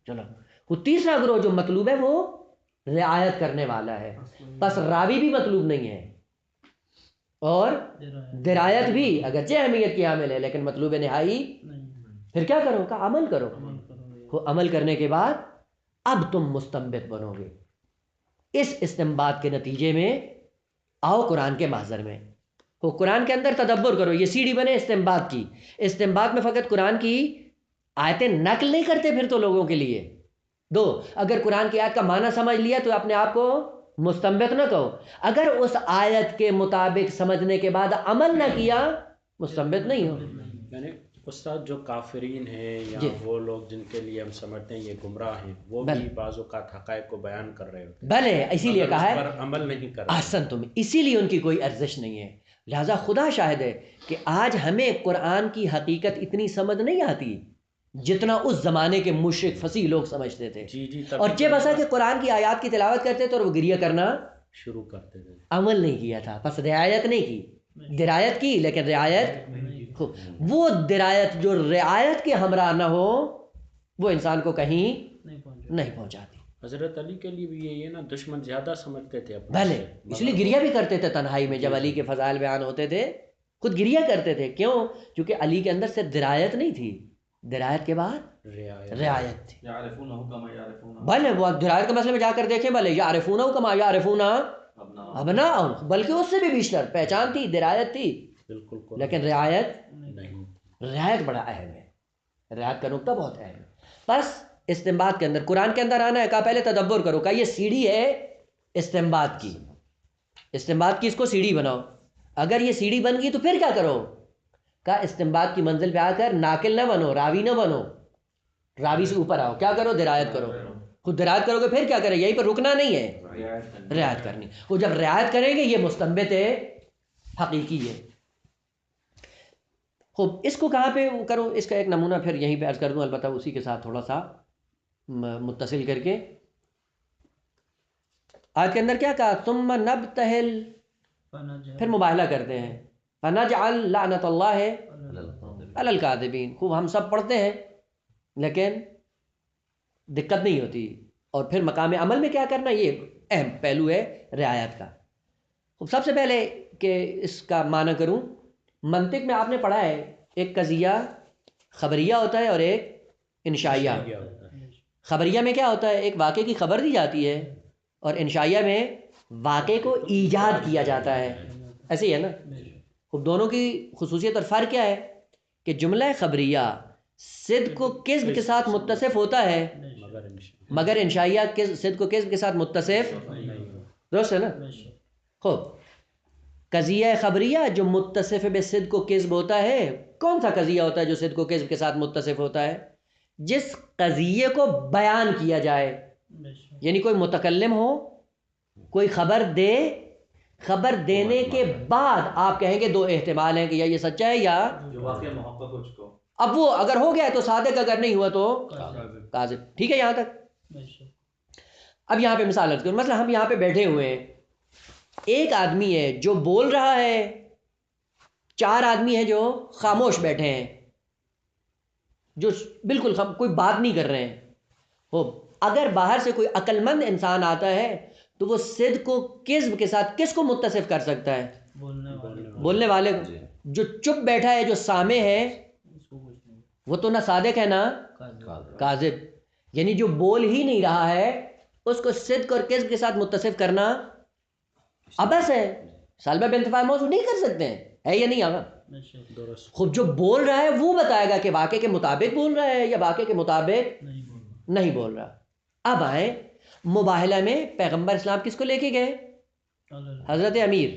چلو. وہ تیسرا گروہ جو مطلوب ہے وہ رعایت کرنے والا ہے. بس راوی بھی مطلوب نہیں ہے اور درایت بھی اگرچہ اہمیت کی حامل ہے لیکن مطلوب نہائی. پھر کیا کرو؟ کہ عمل کرو. وہ عمل کرنے کے بعد اب تم مستنبط بنو گے. اس استنباط کے نتیجے میں آؤ قرآن کے محضر میں، وہ قرآن کے اندر تدبر کرو. یہ سیڑھی بنے استنباط کی. استنباط میں فقط قرآن کی آیتیں نقل نہیں کرتے پھر تو لوگوں کے لیے. دو، اگر قرآن کی آیت کا معنی سمجھ لیا تو اپنے آپ کو مستنبط نہ کہو. اگر اس آیت کے مطابق سمجھنے کے بعد عمل نہ کیا مستنبط نہیں ہو. یعنی استاد جو کافرین ہیں یا جی. وہ لوگ جن کے لیے ہم سمجھتے ہیں یہ گمراہ ہیں، وہ بل. بھی بعض اوقات حقائق کو بیان کر رہے ہوتے ہیں بھلے اسی لیے مگر کہا اس ہے پر عمل نہیں کر رہے. احسن تم، اسی لیے ان کی کوئی ارزش نہیں ہے. لہذا خدا شاہد ہے کہ آج ہمیں قرآن کی حقیقت اتنی سمجھ نہیں آتی جتنا اس زمانے کے مشرک فصیح لوگ سمجھتے تھے. جی جی. اور یہ بسا کہ قرآن کی آیات کی تلاوت کرتے تھے اور وہ گریہ کرنا شروع کرتے تھے. عمل نہیں کیا تھا، بس رعایت نہیں کی. درایت کی لیکن رعایت وہ درایت جو رعایت کے ہمراہ نہ ہو وہ انسان کو کہیں نہیں پہنچاتی. حضرت علی کے لیے بھی یہی ہے نا، دشمن زیادہ سمجھتے تھے اپنے بھلے سے، اس لیے گریہ بھی کرتے تھے تنہائی میں. جب علی کے فضائل بیان ہوتے تھے خود گریہ کرتے تھے. کیوں؟ کیونکہ علی کے اندر سے درایت نہیں تھی، درایت کے بعد رعایت تھی. یعرفونہ کما یعرفون بھلے وہ درایت کے مسئلے میں جا کر دیکھیں، بھلے یعرفونہ کما یعرفونہ ابناءہم، بلکہ اس سے بھی بیشتر پہچان تھی، درایت تھی، بالکل. لیکن رعایت نہیں. رعایت بڑا اہم ہے. رعایت کا نقطہ بہت اہم ہے. بس استنباط کے اندر قرآن کے اندر آنا ہے. کہا پہلے تدبر کرو. کہا یہ سیڑھی ہے استنباط کی، استنباط کی اس کو سیڑھی بناؤ. اگر یہ سیڑھی بن گئی تو پھر کیا کرو؟ کہا استنباط کی منزل پہ آ کر ناقل نہ بنو، راوی نہ بنو، راوی سے اوپر آؤ. کیا کرو؟ درایت کرو. خود درایت کرو گے پھر کیا کرے؟ یہیں پر رکنا نہیں ہے، رعایت کرنی. وہ جب رعایت کریں گے یہ مستنبط ہے، حقیقی ہے. خوب اس کو کہاں پہ کرو؟ اس کا ایک نمونہ پھر یہیں پہ عرض کر دوں، البتہ اسی کے ساتھ تھوڑا سا متصل کر کے. آج کے اندر کیا کہا؟ ثم نبتہل، پھر مباہلہ کرتے ہیں. فنجعل لعنت اللہ علی الکاذبین. خوب ہم سب پڑھتے ہیں لیکن دقت نہیں ہوتی. اور پھر مقام عمل میں کیا کرنا، یہ اہم پہلو ہے رعایت کا. خوب سب سے پہلے کہ اس کا معنی کروں، منطق میں آپ نے پڑھا ہے ایک قضیہ خبریہ ہوتا ہے اور ایک انشائیہ. خبریہ میں کیا ہوتا ہے؟ ایک واقعے کی خبر دی جاتی ہے، اور انشائیہ میں واقعے کو ایجاد کیا جاتا ہے. ایسے ہی ہے نا. خب دونوں کی خصوصیت اور فرق کیا ہے کہ جملہ خبریہ صدق و کذب کے ساتھ متصف ہوتا ہے، مگر انشائیہ صدق و کذب کے ساتھ متصف درست ہے نا. خوب قضیہ خبریہ جو متصف بصدق و کذب ہوتا ہے، کون سا قضیہ ہوتا ہے جو صدق و کذب کے ساتھ متصف ہوتا ہے؟ جس قضیے کو بیان کیا جائے، یعنی کوئی متکلم ہو، کوئی خبر دے، خبر دینے کے بعد آپ کہیں گے دو احتمال ہیں کہ یا یہ سچا ہے یا جو واقعہ محقق ہو چکا ہو. اب وہ اگر ہو گیا ہے تو صادق، اگر نہیں ہوا تو کاذب. ٹھیک ہے یہاں تک؟ اب یہاں پہ مثال عرض کروں. مثلا ہم یہاں پہ بیٹھے ہوئے ہیں، ایک آدمی ہے جو بول رہا ہے، چار آدمی ہیں جو خاموش بیٹھے ہیں، جو بالکل کوئی بات نہیں کر رہے ہیں. وہ اگر باہر سے کوئی عقل مند انسان آتا ہے تو وہ صدق و کذب کے ساتھ کس کو متصف کر سکتا ہے؟ بولنے والے کو. جو چپ بیٹھا ہے، جو سامع ہے، وہ تو نہ صادق ہے نہ کاذب. یعنی جو بول ہی نہیں رہا ہے اس کو صدق اور کذب کے ساتھ متصف کرنا عبث ہے. سالبہ بانتفاع موضوع نہیں کر سکتے ہیں، ہے یا نہیں آگا؟ خود جو بول رہا ہے وہ بتائے گا کہ واقعے کے مطابق بول رہا ہے یا واقعے کے مطابق نہیں بول رہا. اب آئیں مباہلہ میں پیغمبر اسلام کس کو لے کے گئے؟ حضرت امیر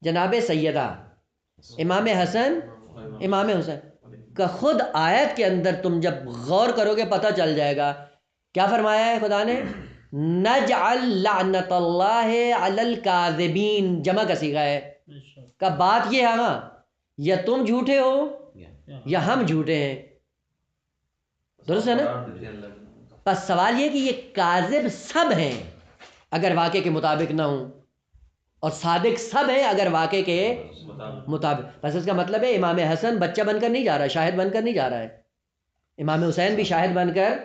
جناب سیدہ امام حسن امام حسین کا. خود آیت کے اندر تم جب غور کرو گے پتہ چل جائے گا کیا فرمایا ہے خدا نے؟ نجعل لعنت اللہ علی الکاذبین. جمع کا صیغہ ہے. کا بات یہ ہے نا، یا تم جھوٹے ہو یا ہم جھوٹے ہیں. درست ہے نا؟ بس سوال یہ کہ یہ کاذب سب ہیں اگر واقعے کے مطابق نہ ہوں، اور صادق سب ہیں اگر واقعے کے مطابق. بس اس کا مطلب ہے امام حسن بچہ بن کر نہیں جا رہا ہے، شاہد بن کر نہیں جا رہا ہے. امام حسین بھی شاہد بن کر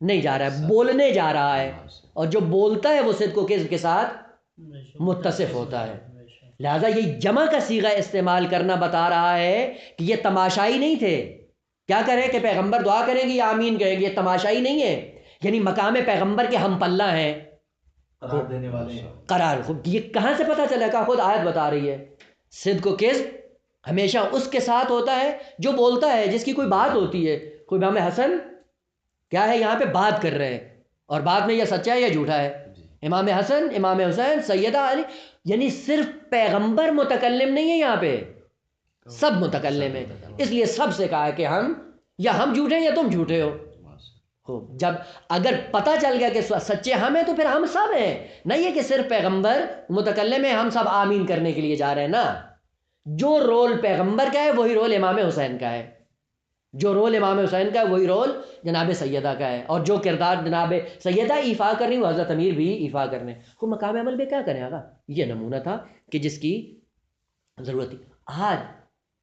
نہیں جا رہا ہے، بولنے جا رہا ہے. اور جو بولتا ہے وہ صدق و کذب کے ساتھ متصف ہوتا ہے. لہٰذا یہ جمع کا صیغہ استعمال کرنا بتا رہا ہے کہ یہ تماشائی نہیں تھے. کیا کریں کہ پیغمبر دعا کریں گے یا آمین کہیں گے، یہ تماشائی نہیں ہے. یعنی مقام پیغمبر کے ہم پلہ ہیں. قرار دینے والے ہیں. قرار. خود یہ کہاں سے پتہ چلا؟ کہ خود آیت بتا رہی ہے. صدق و کذب ہمیشہ اس کے ساتھ ہوتا ہے جو بولتا ہے، جس کی کوئی بات ہوتی ہے. کوئی امام حسن کیا ہے یہاں پہ بات کر رہے ہیں، اور بات میں یہ سچا ہے یا جھوٹا ہے. امام حسن، امام حسین، سیدہ علی، یعنی صرف پیغمبر متکلم نہیں ہے یہاں پہ، سب متکلم ہیں. اس لیے سب سے کہا ہے کہ ہم جھوٹے ہیں یا تم جھوٹے ہو. جب اگر پتہ چل گیا کہ سچے ہم ہیں تو پھر ہم سب ہیں. نہیں ہے کہ صرف پیغمبر متکلم ہے، ہم سب آمین کرنے کے لیے جا رہے ہیں نا. جو رول پیغمبر کا ہے وہی رول امام حسین کا ہے، جو رول امام حسین کا ہے وہی رول جناب سیدہ کا ہے، اور جو کردار جناب سیدہ ایفا کر رہی وہ حضرت امیر بھی ایفا کر رہے ہیں. وہ مقام عمل میں کیا کریں آقا؟ یہ نمونہ تھا کہ جس کی ضرورت تھی. آج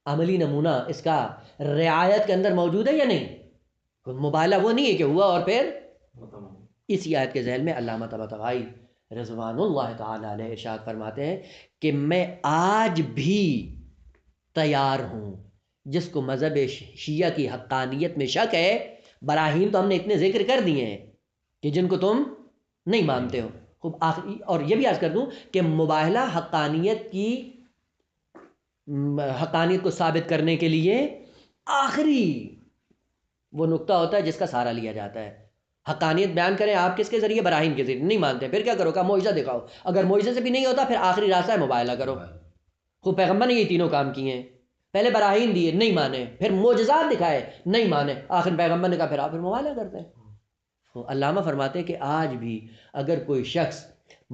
عملی نمونہ اس کا رعایت کے اندر موجود ہے یا نہیں؟ مبالغہ وہ نہیں ہے کہ ہوا اور پھر. اسی آیت کے ذیل میں علامہ طباطبائی رضوان اللہ تعالی علیہ ارشاد فرماتے ہیں کہ میں آج بھی تیار ہوں. جس کو مذہب شیعہ کی حقانیت میں شک ہے، براہین تو ہم نے اتنے ذکر کر دیے ہیں کہ جن کو تم نہیں مانتے ہو. خوب آخری اور یہ بھی عرض کر دوں کہ مباہلہ حقانیت کو ثابت کرنے کے لیے آخری وہ نقطہ ہوتا ہے جس کا سہارا لیا جاتا ہے. حقانیت بیان کریں آپ کس کے ذریعے؟ براہین کے ذریعے. نہیں مانتے پھر کیا کرو؟ کہ معجزہ دکھاؤ. اگر معجزے سے بھی نہیں ہوتا پھر آخری راستہ ہے مباہلہ کرو. خوب پیغمبر نے یہ تینوں کام کیے ہیں. پہلے براہین دیے، نہیں مانے، پھر معجزات دکھائے، نہیں مانے، آخر پیغمبر نے کہا پھر آپ مباہلہ کرتے ہیں. علامہ فرماتے ہیں کہ آج بھی اگر کوئی شخص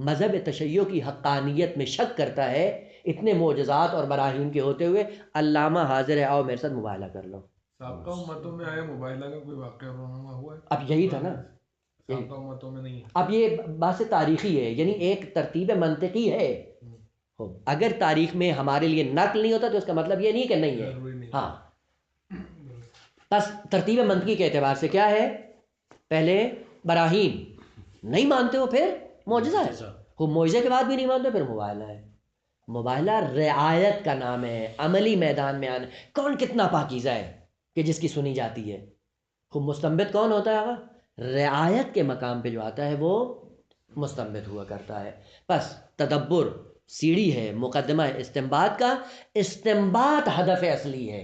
مذہب تشیع کی حقانیت میں شک کرتا ہے اتنے معجزات اور براہین کے ہوتے ہوئے، علامہ حاضر ہے، آؤ میرے ساتھ مباہلہ کر لو. سابقہ امتوں میں آیا مباہلہ کا کوئی واقعہ رونما ہوا ہے؟ اب یہی تھا نا، سابقہ امتوں میں نہیں ہے. اب یہ بات تاریخی ہے، یعنی ایک ترتیب منطقی ہے. اگر تاریخ میں ہمارے لیے نقل نہیں ہوتا تو اس کا مطلب یہ نہیں کہ نہیں ہے. ہاں، بس ترتیب منطقی کے اعتبار سے کیا ہے؟ پہلے براہین نہیں مانتے ہو، پھر معجزہ ہے. وہ معجزے کے بعد بھی نہیں مانتے، پھر مباہلہ ہے. مباہلہ رعایت کا نام ہے، عملی میدان میں آنا. کون کتنا پاکیزہ ہے کہ جس کی سنی جاتی ہے. خوب مستنبت کون ہوتا ہے آقا؟ رعایت کے مقام پہ جو آتا ہے وہ مستنبت ہوا کرتا ہے. بس تدبر سیڑھی ہے، مقدمہ ہے استنباط کا. استنباط ہدف اصلی ہے،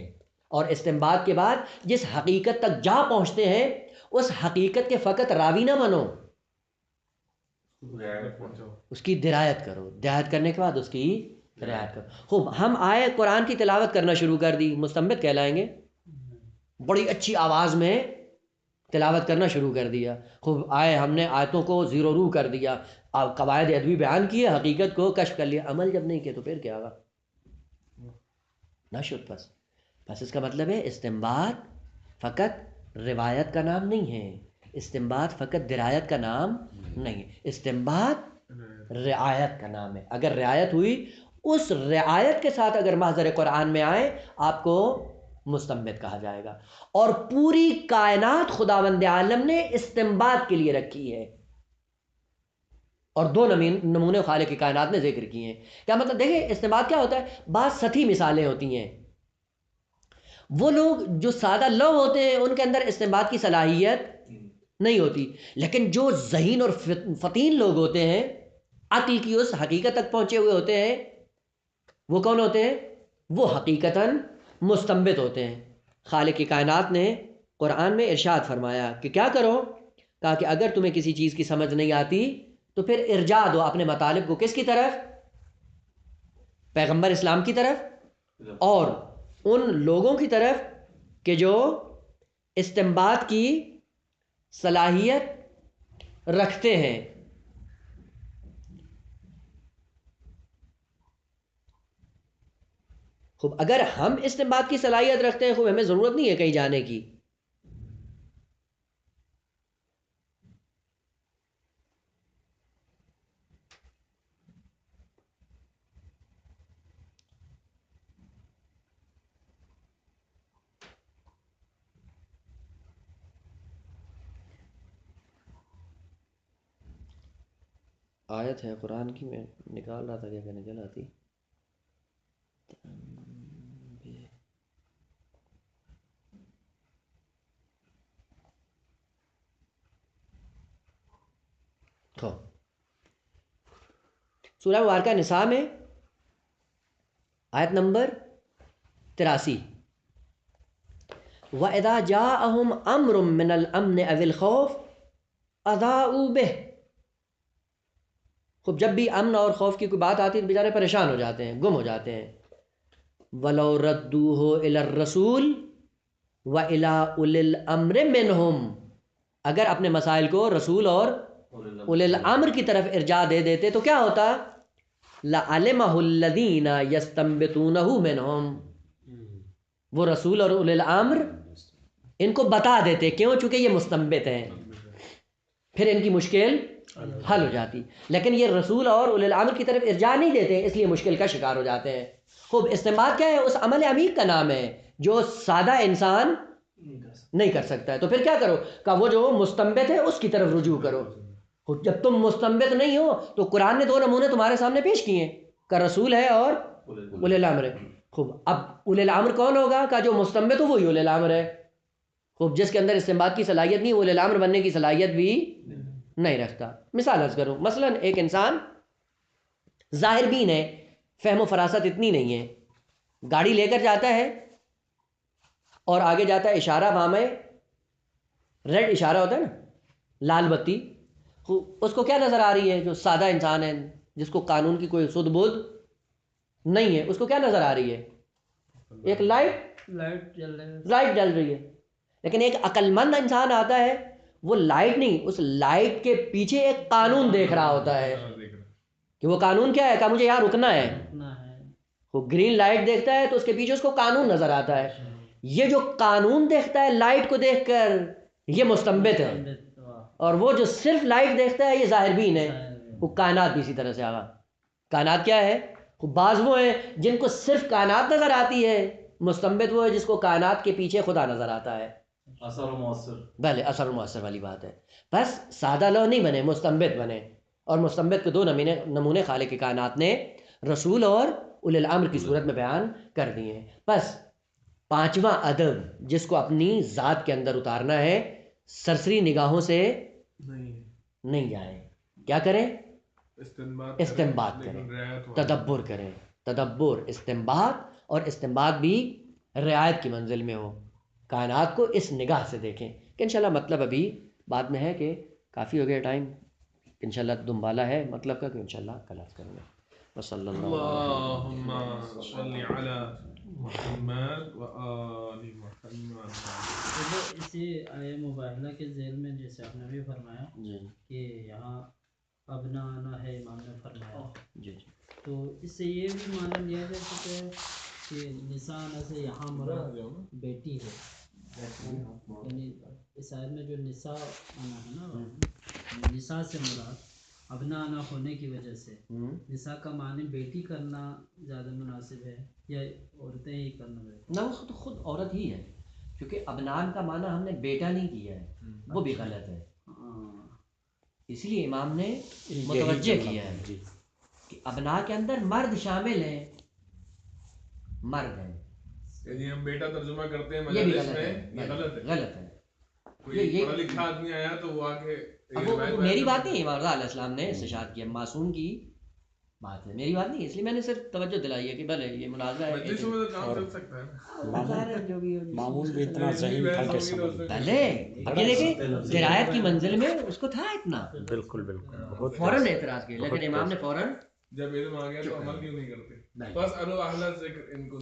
اور استنباط کے بعد جس حقیقت تک جا پہنچتے ہیں اس حقیقت کے فقط راوی نہ بنو، اس کی درایت کرو. درایت کرنے کے بعد اس کی رعایت کرو. خوب ہم آئے قرآن کی تلاوت کرنا شروع کر دی، مستنبت کہلائیں گے. بڑی اچھی آواز میں تلاوت کرنا شروع کر دیا. خوب آئے ہم نے آیتوں کو زیر و رو کر دیا، قواعد ادبی بیان کیے، حقیقت کو کشف کر لیا. عمل جب نہیں کیا تو پھر کیا ہوگا؟ نہ شد. بس اس کا مطلب ہے استنباط فقط روایت کا نام نہیں ہے، استنباط فقط درایت کا نام نہیں ہے، استنباط رعایت کا نام ہے. اگر رعایت ہوئی، اس رعایت کے ساتھ اگر محضر قرآن میں آئے آپ کو مستنبت کہا جائے گا. اور پوری کائنات خداوند عالم نے استنباط کے لیے رکھی ہے، اور دو نمونے خالق کی کائنات نے ذکر کیے ہیں. کیا مطلب؟ دیکھیں استنباط کیا ہوتا ہے. بعض سطحی مثالیں ہوتی ہیں، وہ لوگ جو سادہ لو ہوتے ہیں ان کے اندر استنباط کی صلاحیت نہیں ہوتی، لیکن جو ذہین اور فطین لوگ ہوتے ہیں، عقل کی اس حقیقت تک پہنچے ہوئے ہوتے ہیں، وہ کون ہوتے ہیں؟ وہ حقیقتاً مستنبت ہوتے ہیں. خالق کی کائنات نے قرآن میں ارشاد فرمایا کہ کیا کرو؟ کہا کہ اگر تمہیں کسی چیز کی سمجھ نہیں آتی تو پھر ارجاع دو اپنے مطالب کو. کس کی طرف؟ پیغمبر اسلام کی طرف، اور ان لوگوں کی طرف کہ جو استنباط کی صلاحیت رکھتے ہیں. خوب اگر ہم استنباط کی صلاحیت رکھتے ہیں، خوب ہمیں ضرورت نہیں ہے کہیں جانے کی. آیت ہے قرآن کی، میں نکال رہا تھا کہ نکل آتی. سورہ مبارکہ نساء میں آیت نمبر 83 وَإِذَا جَاءَهُمْ أَمْرٌ مِّنَ الْأَمْنِ أَوِ الْخَوْفِ أَذَاعُوا بِهِ. خوب جب بھی امن اور خوف کی کوئی بات آتی ہے تو بیچارے پریشان ہو جاتے ہیں، گم ہو جاتے ہیں. وَلَوْ رَدُّوهُ إِلَى الرَّسُولِ وَإِلَىٰ أُولِي الْأَمْرِ مِنْهُمْ، اگر اپنے مسائل کو رسول اور اولی الامر کی طرف ارجاع دے دیتے تو کیا ہوتا؟ لَعَلِمَهُ الَّذِينَ يَسْتَنبِطُونَهُ مِنْهُمْ، وہ رسول اور اولی الامر ان کو بتا دیتے، کیوں؟ چونکہ یہ مستنبت ہیں، پھر ان کی مشکل حل ہو جاتی. لیکن یہ رسول اور اولی الامر کی طرف ارجاع نہیں دیتے، اس لیے مشکل کا شکار ہو جاتے ہیں. خوب استنباط کیا ہے؟ اس عمل عمیق کا نام ہے جو سادہ انسان نہیں کر سکتا ہے. تو پھر کیا کرو؟ کہ وہ جو مستنبت ہے اس کی طرف رجوع کرو. جب تم مستنبت نہیں ہو تو قرآن نے 2 نمونے تمہارے سامنے پیش کیے ہیں کہ رسول ہے اور اولی الامر ہے. خوب اب اولی الامر کون ہوگا؟ کہ جو مستنبت ہو وہی اولی الامر ہے. خوب جس کے اندر استنباط کی صلاحیت نہیں، اولی الامر بننے کی صلاحیت بھی نہیں رکھتا. مثال عرض کروں، مثلا ایک انسان ظاہر بین ہے، فہم و فراست اتنی نہیں ہے، گاڑی لے کر جاتا ہے اور آگے جاتا ہے، اشارہ وہاں میں ریڈ اشارہ ہوتا ہے نا، لال بتی، اس کو کیا نظر آ رہی ہے؟ جو سادہ انسان ہے جس کو قانون کی کوئی سدھ بودھ نہیں ہے، اس کو کیا نظر آ رہی ہے؟ ایک لائٹ جل رہی ہے. لیکن ایک عقل مند انسان آتا ہے، وہ لائٹ نہیں، اس لائٹ کے پیچھے ایک قانون دیکھ رہا ہوتا ہے کہ وہ قانون کیا ہے؟ کہ مجھے یہاں رکنا ہے. وہ گرین لائٹ دیکھتا ہے تو اس کے پیچھے اس کو قانون نظر آتا ہے. یہ جو قانون دیکھتا ہے لائٹ کو دیکھ کر یہ مستنبت ہے، اور وہ جو صرف لائٹ دیکھتا ہے یہ ظاہر بین ہے. وہ کائنات بھی اسی طرح سے آگا. کائنات کیا ہے؟ بعض وہ ہیں جن کو صرف کائنات نظر آتی ہے، مستنبت وہ ہے جس کو کائنات کے پیچھے خدا نظر آتا ہے. اثر و مؤثر، بھلے اثر و مؤثر والی بات ہے. بس سادہ لوح نہیں بنے، مستنبت بنے. اور مستنبت کے 2 نمونے خالق کائنات نے رسول اور اولی الامر کی صورت میں بیان کر دیے ہیں. بس 5واں ادب جس کو اپنی ذات کے اندر اتارنا ہے، سرسری نگاہوں سے نہیں جائیں. کیا کریں؟ استنباط کریں، تدبر کریں. تدبر، استنباط، اور استنباط بھی رعایت کی منزل میں ہو. کائنات کو اس نگاہ سے دیکھیں. کہ انشاءاللہ مطلب ابھی بعد میں ہے کہ کافی ہو گیا ٹائم، انشاءاللہ دنبالا ہے مطلب کا کہ انشاءاللہ کل آج کریں گے. وصلی اللہم صلی علی محمد و آل محمد. اسی آیہ مباہلہ کے ذیل میں جیسے آپ نے بھی فرمایا جی کہ یہاں ابنا آنا ہے، امام نے فرمایا، جی تو اس سے یہ بھی معنی لیا جا سکتا ہے کہ نساء سے یہاں مراد بیٹی ہے. یعنی اس آیت میں جو نساء آنا ہے نا، نساء سے مراد ابنا آنا ہونے کی وجہ سے نساء کا معنی بیٹی کرنا زیادہ مناسب ہے یا عورتیں ہی کرنا بہتر؟ نہ، وہ خود عورت ہی ہے، کیونکہ ابنان کا معنی ہم نے بیٹا نہیں کیا ہے، وہ بھی غلط ہے. اس لیے امام نے متوجہ کیا ہے کہ ابنا کے اندر مرد شامل ہیں، مرد ہیں. یعنی ہم بیٹا ترجمہ کرتے ہیں یہ بھی مجالس غلط میں، ہے، یہ غلط ہے. غلط ہے. کوئی پڑھا لکھا آدمی آیا تو وہ آ کے اب وہ میری بات نہیں ہے، امام رضا علیہ السلام نے استشہاد کیا، معصوم کی بات ہے، میری بات نہیں ہے. اس لیے میں نے صرف توجہ دلائی ہے کہ بھلے یہ مناظرہ ہے، مجلسوں میں تو کام چل سکتا ہے نا. جو بھی معمول بھی اتنا ذہین تھا کہ سمجھ. پہلے اب یہ دیکھیں درایت کی منزل میں اس کو تھا اتنا، بالکل بالکل بہت فوراً اعتراض کیا، لیکن امام نے فوراً جب علم آ گیا تو عمل کیوں نہیں کرتے؟ بس ارو اہل ذکر ان کو